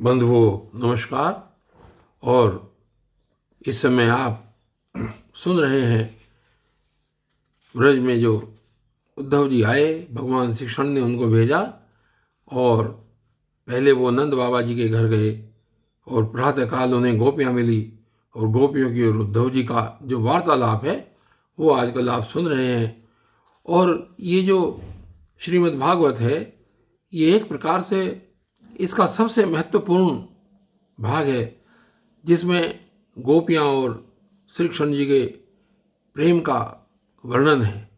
बंधुओं नमस्कार। और इस समय आप सुन रहे हैं ब्रज में जो उद्धव जी आए, भगवान श्री कृष्ण ने उनको भेजा और पहले वो नंद बाबा जी के घर गए और प्रातःकाल उन्हें गोपियाँ मिली और गोपियों की और उद्धव जी का जो वार्तालाप है वो आजकल आप सुन रहे हैं। और ये जो श्रीमद् भागवत है ये एक प्रकार से इसका सबसे महत्वपूर्ण भाग है जिसमें गोपियाँ और श्री कृष्ण जी के प्रेम का वर्णन है।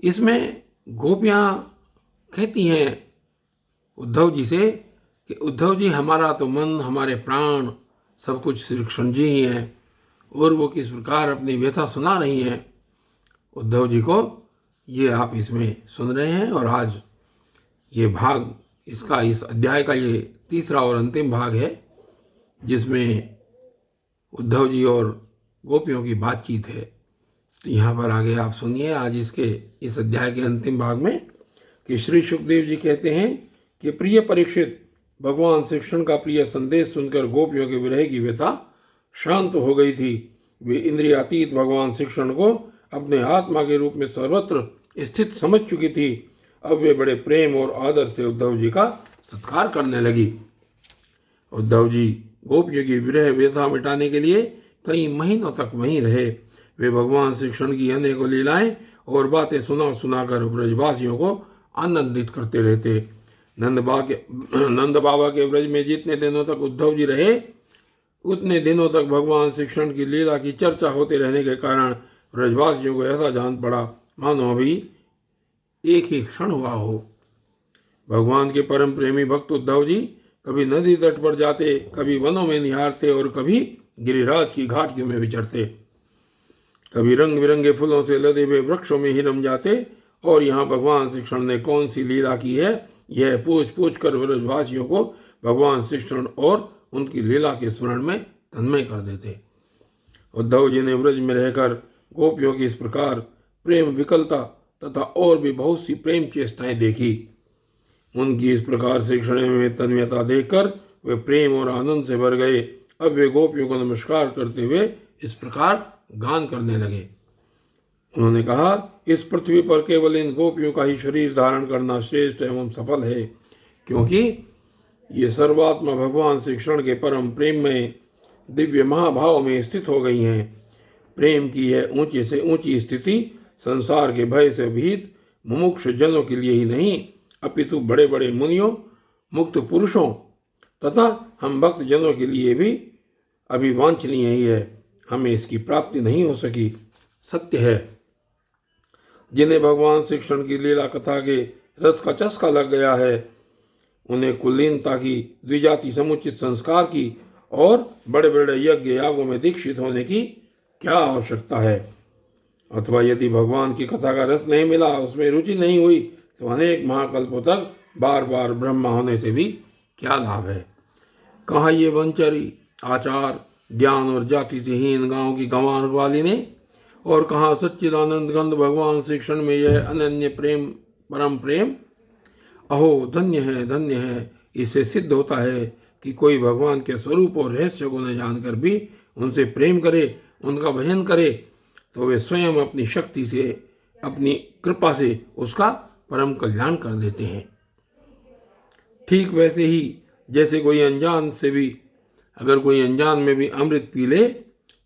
इसमें गोपियाँ कहती हैं उद्धव जी से कि उद्धव जी हमारा तो मन, हमारे प्राण, सब कुछ श्री कृष्ण जी ही हैं और वो किस प्रकार अपनी व्यथा सुना रही हैं उद्धव जी को, ये आप इसमें सुन रहे हैं। और आज ये भाग इसका इस अध्याय का ये तीसरा और अंतिम भाग है जिसमें उद्धव जी और गोपियों की बातचीत है। तो यहाँ पर आगे आप सुनिए आज इसके इस अध्याय के अंतिम भाग में कि श्री सुखदेव जी कहते हैं कि प्रिय परीक्षित, भगवान श्री कृष्ण का प्रिय संदेश सुनकर गोपियों के विरह की व्यथा शांत हो गई थी। वे इंद्रियातीत भगवान श्री कृष्ण को अपने आत्मा के रूप में सर्वत्र स्थित समझ चुकी थी। अब वे बड़े प्रेम और आदर से उद्धव जी का सत्कार करने लगी। उद्धव जी गोपियों की विरह व्यथा मिटाने के लिए कई महीनों तक वहीं रहे। वे भगवान श्री कृष्ण की अनेकों लीलाएं और बातें सुनाकर ब्रजवासियों को आनंदित करते रहते। नंद बाबा के ब्रज में जितने दिनों तक उद्धव जी रहे उतने दिनों तक भगवान श्री कृष्ण की लीला की चर्चा होते रहने के कारण ब्रजवासियों को ऐसा जान पड़ा मानो अभी एक ही क्षण हुआ हो। भगवान के परम प्रेमी भक्त उद्धव जी कभी नदी तट पर जाते, कभी वनों में निहारते और कभी गिरिराज की घाटियों में विचरते। कभी रंग बिरंगे फूलों से लदे हुए वृक्षों में ही रम जाते और यहाँ भगवान श्री कृष्ण ने कौन सी लीला की है यह पूछ कर ब्रजवासियों को भगवान श्री कृष्ण और उनकी लीला के स्मरण में तन्मय कर देते। उद्धव जी ने ब्रज में रहकर गोपियों की इस प्रकार प्रेम विकलता तथा और भी बहुत सी प्रेम चेष्टाएं देखी। उनकी इस प्रकार से क्षण में तन्मयता देखकर वे प्रेम और आनंद से भर गए। अब वे गोपियों को नमस्कार करते हुए इस प्रकार गान करने लगे। उन्होंने कहा, इस पृथ्वी पर केवल इन गोपियों का ही शरीर धारण करना श्रेष्ठ एवं सफल है, क्योंकि ये सर्वात्मा भगवान श्री कृष्ण के परम प्रेम में दिव्य महाभाव में स्थित हो गई हैं। प्रेम की यह ऊंची से ऊंची स्थिति संसार के भय से भीत मुमुक्ष जनों के लिए ही नहीं अपितु बड़े बड़े मुनियों, मुक्त पुरुषों तथा हम भक्त जनों के लिए भी अभिवांछनीय ही है। हमें इसकी प्राप्ति नहीं हो सकी। सत्य है, जिन्हें भगवान श्री कृष्ण की लीला कथा के रस का चस्का लग गया है उन्हें कुलीनता की, द्विजाति समुचित संस्कार की और बड़े बड़े यज्ञ यागों में दीक्षित होने की क्या आवश्यकता है। अथवा यदि भगवान की कथा का रस नहीं मिला, उसमें रुचि नहीं हुई, तो अनेक महाकल्पों तक बार बार ब्रह्मा होने से भी क्या लाभ है। कहाँ ये वंचरी आचार, ज्ञान और जाति से हीन गांव की गंवार वाली ने, और कहाँ सच्चिदानंद गंध भगवान श्री कृष्ण में यह अनन्य प्रेम, परम प्रेम। अहो धन्य है। इससे सिद्ध होता है कि कोई भगवान के स्वरूप और रहस्य को न जानकर भी उनसे प्रेम करे, उनका भजन करे, तो वे स्वयं अपनी शक्ति से, अपनी कृपा से उसका परम कल्याण कर देते हैं। ठीक वैसे ही जैसे कोई अगर कोई अनजान में भी अमृत पी ले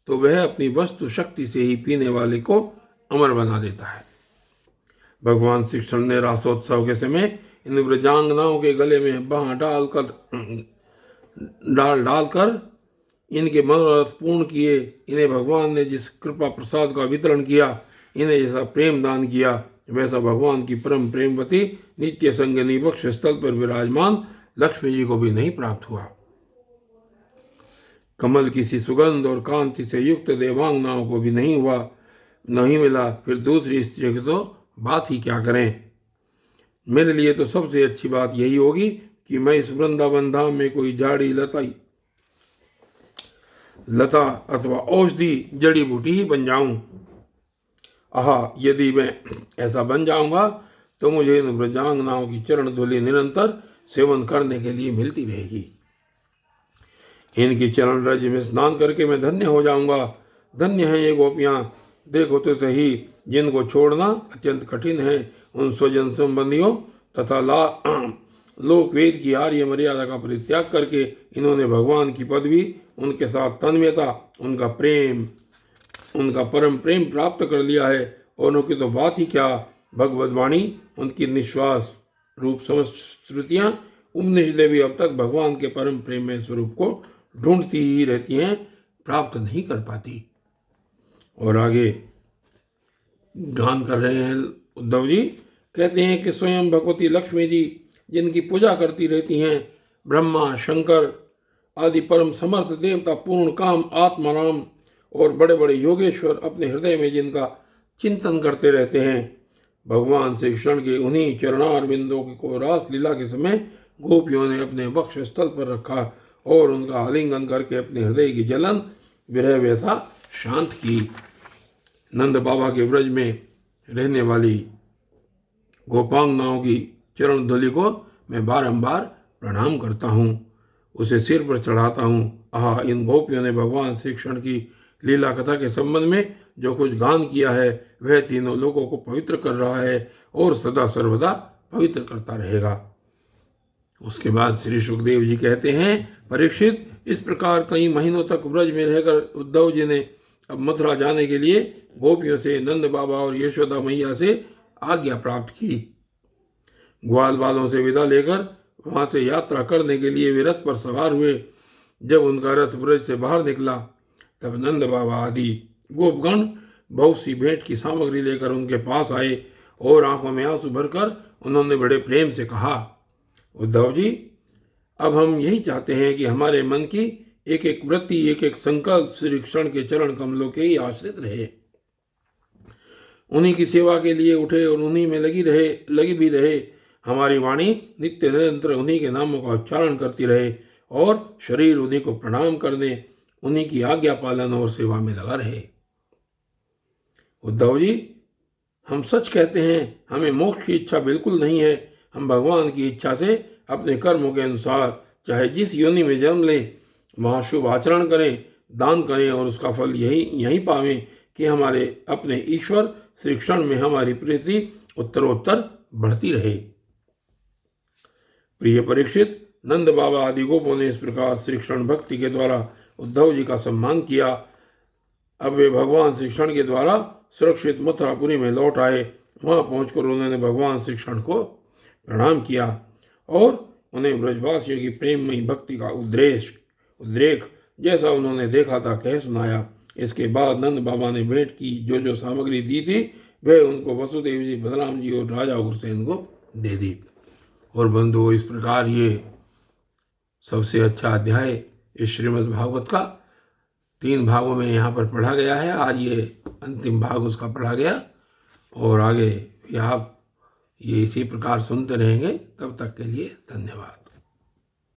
तो वह अपनी वस्तु शक्ति से ही पीने वाले को अमर बना देता है। भगवान श्री कृष्ण ने रासोत्सव के समय इन व्रजांगनाओं के गले में बाँह डालकर इनके मनोरथ पूर्ण किए। इन्हें भगवान ने जिस कृपा प्रसाद का वितरण किया, इन्हें जैसा प्रेम दान किया, वैसा भगवान की परम प्रेमवती नित्य संगनी वक्ष स्थल पर विराजमान लक्ष्मी जी को भी नहीं प्राप्त हुआ। कमल किसी सुगंध और कांति से युक्त देवांगनाओं को भी नहीं मिला, फिर दूसरी स्त्री की तो बात ही क्या करें। मेरे लिए तो सबसे अच्छी बात यही होगी कि मैं इस वृंदावन धाम में कोई झाड़ी लता अथवा औषधि जड़ी बूटी ही बन जाऊं। यदि मैं ऐसा बन जाऊंगा तो मुझे इन व्रजांगनाओं की चरण धूलि निरंतर सेवन करने के लिए मिलती रहेगी। इनकी चरण रज में स्नान करके मैं धन्य हो जाऊंगा। धन्य हैं ये गोपियाँ, देखो तो सही जिनको छोड़ना अत्यंत कठिन है। उन स्वजन संबंधियों तथा लोक वेद की आर्य मर्यादा का परित्याग करके इन्होंने भगवान की पदवी, उनके साथ तन्मयता, उनका प्रेम, उनका परम प्रेम प्राप्त कर लिया है। और उनकी तो बात ही क्या, भगवत वाणी, उनकी निश्वास रूप समस्त श्रुतियाँ, उपनिषदें भी अब तक भगवान के परम प्रेम में स्वरूप को ढूंढती ही रहती हैं, प्राप्त नहीं कर पाती। और आगे गान कर रहे हैं उद्धव जी, कहते हैं कि स्वयं भगवती लक्ष्मी जी जिनकी पूजा करती रहती हैं, ब्रह्मा शंकर आदि परम समर्थ देवता, पूर्ण काम आत्माराम और बड़े बड़े योगेश्वर अपने हृदय में जिनका चिंतन करते रहते हैं, भगवान श्री कृष्ण के उन्हीं चरणार बिंदों को रास लीला के समय गोपियों ने अपने वक्ष स्थल पर रखा और उनका आलिंगन करके अपने हृदय की जलन विरह व्यथा शांत की। नंद बाबा के व्रज में रहने वाली गोपांगनाओं की चरण धूलि को मैं बारंबार प्रणाम करता हूँ, उसे सिर पर चढ़ाता हूँ। आह, इन गोपियों ने भगवान श्री कृष्ण की लीला कथा के संबंध में जो कुछ गान किया है वह तीनों लोगों को पवित्र कर रहा है और सदा सर्वदा पवित्र करता रहेगा। उसके बाद श्री सुखदेव जी कहते हैं, परीक्षित, इस प्रकार कई महीनों तक व्रज में रहकर उद्धव जी ने अब मथुरा जाने के लिए गोपियों से, नंद बाबा और यशोदा मैया से आज्ञा प्राप्त की। ग्वाल बालों से विदा लेकर वहां से यात्रा करने के लिए वे रथ पर सवार हुए। जब उनका रथ व्रज से बाहर निकला तब नंद बाबा आदि गोपगण बहुत सी भेंट की सामग्री लेकर उनके पास आए और आंखों में आंसू भरकर उन्होंने बड़े प्रेम से कहा, उद्धव जी, अब हम यही चाहते हैं कि हमारे मन की एक एक वृत्ति, एक एक संकल्प श्री कृष्ण के चरण कमलों के ही आश्रित रहे, उन्हीं की सेवा के लिए उठे और उन्हीं में लगी भी रहे। हमारी वाणी नित्य निरंतर उन्हीं के नामों का उच्चारण करती रहे और शरीर उन्हीं को प्रणाम करने, उन्हीं की आज्ञा पालन और सेवा में लगा रहे। उद्धव जी, हम सच कहते हैं, हमें मोक्ष की इच्छा बिल्कुल नहीं है। हम भगवान की इच्छा से अपने कर्मों के अनुसार चाहे जिस योनि में जन्म लें वहाँ शुभ आचरण करें, दान करें और उसका फल यही पावें कि हमारे अपने ईश्वर श्री कृष्ण में हमारी प्रीति उत्तरोत्तर बढ़ती रहे। प्रिय परीक्षित, नंद बाबा आदि गोपों ने इस प्रकार श्री कृष्ण भक्ति के द्वारा उद्धव जी का सम्मान किया। अब वे भगवान श्री कृष्ण के द्वारा सुरक्षित मथुरापुरी में लौट आए। वहां पहुंचकर उन्होंने भगवान श्री कृष्ण को प्रणाम किया और उन्हें ब्रजवासियों की प्रेममयी भक्ति का उद्रेक जैसा उन्होंने देखा था कह सुनाया। इसके बाद नंद बाबा ने भेंट की जो सामग्री दी थी वह उनको वसुदेव जी, बलराम जी और राजा उग्रसेन को दे दी। और बंधुओं, इस प्रकार ये सबसे अच्छा अध्याय इस श्रीमद् भागवत का 3 भागों में यहाँ पर पढ़ा गया है। आज ये अंतिम भाग उसका पढ़ा गया और आगे भी आप ये इसी प्रकार सुनते रहेंगे। तब तक के लिए धन्यवाद।